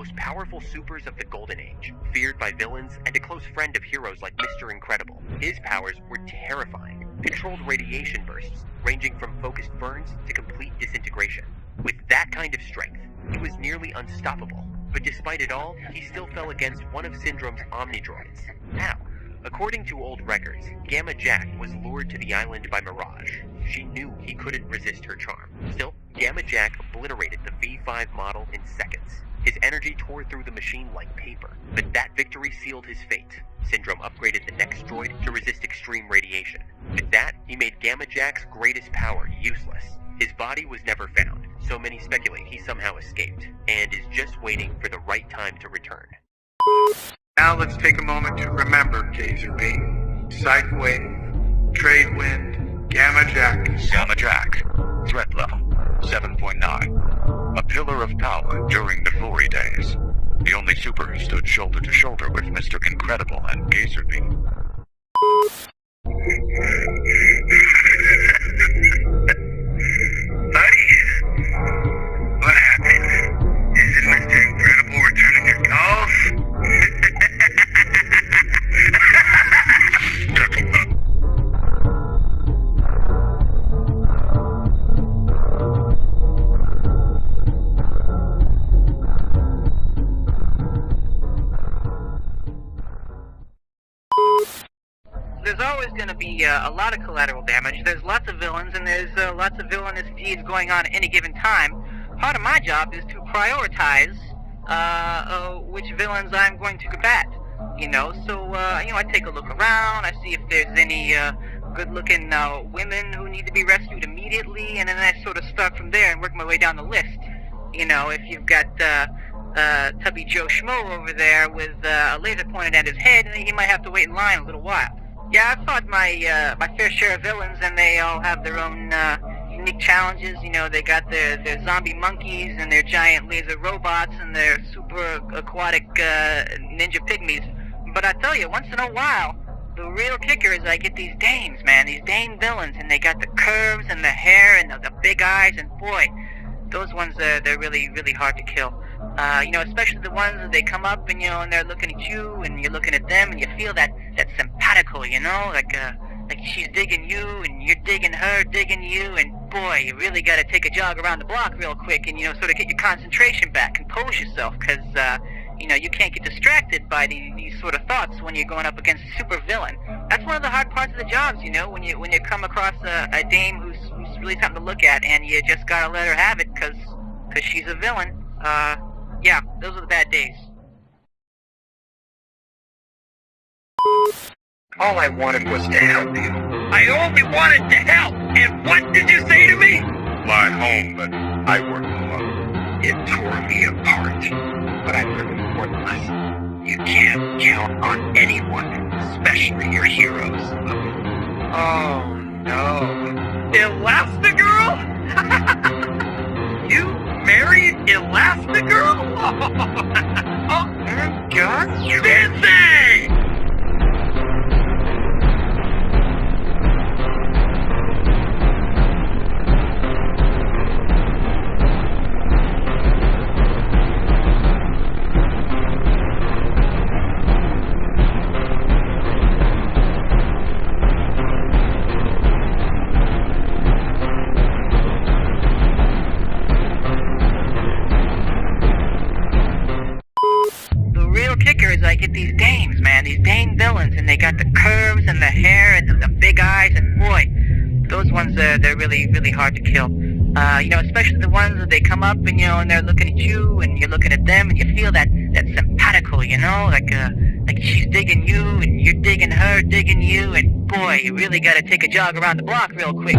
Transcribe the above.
most powerful supers of the Golden Age, feared by villains and a close friend of heroes like Mr. Incredible. His powers were terrifying, controlled radiation bursts, ranging from focused burns to complete disintegration. With that kind of strength, he was nearly unstoppable. But despite it all, he still fell against one of Syndrome's Omnidroids. How? According to old records, Gamma Jack was lured to the island by Mirage. She knew he couldn't resist her charm. Still, Gamma Jack obliterated the V5 model in seconds. His energy tore through the machine like paper, but that victory sealed his fate. Syndrome upgraded the next droid to resist extreme radiation. With that, he made Gamma Jack's greatest power useless. His body was never found, so many speculate he somehow escaped, and is just waiting for the right time to return. Now let's take a moment to remember Gazer Beam, Psych Wave, Trade Wind, Gamma Jack. Gamma Jack. Threat level 7.9. A pillar of power during the glory days. The only super who stood shoulder to shoulder with Mr. Incredible and Gazer Beam. Buddy, what happened? Isn't Mr. Incredible returning your calls? There's always going to be a lot of collateral damage. There's lots of villains, and there's lots of villainous deeds going on at any given time. Part of my job is to prioritize which villains I'm going to combat. So I take a look around. I see if there's any good-looking women who need to be rescued immediately, and then I sort of start from there and work my way down the list. If you've got Tubby Joe Schmo over there with a laser pointed at his head, he might have to wait in line a little while. Yeah, I've fought my fair share of villains, and they all have their own unique challenges. They got their zombie monkeys and their giant laser robots and their super aquatic ninja pygmies. But I tell you, once in a while, the real kicker is I get these dames, man, these dame villains, and they got the curves and the hair and the big eyes, and boy, those ones, they're really, really hard to kill. Especially the ones that they come up and, and they're looking at you and you're looking at them and you feel that simpatico, like she's digging you and you're digging her, digging you, and boy, you really got to take a jog around the block real quick and, sort of get your concentration back, compose yourself, because, you can't get distracted by these sort of thoughts when you're going up against a super villain. That's one of the hard parts of the jobs, when you come across a dame who's really something to look at, and you just gotta let her have it, because she's a villain. Yeah, those are the bad days. All I wanted was to help you. I only wanted to help, and what did you say to me? Fly home, but I work alone. It tore me apart, but I learned an important lesson. You can't count on anyone, especially your heroes. Oh, no. Elastigirl? You married Elastigirl? Oh, my gosh. Busy! I get these dames, man, these dame villains, and they got the curves and the hair and the big eyes, and boy, those ones, they're really, really hard to kill. Especially the ones that they come up and, and they're looking at you and you're looking at them and you feel that simpatico, like she's digging you and you're digging her, digging you, and boy, you really gotta take a jog around the block real quick.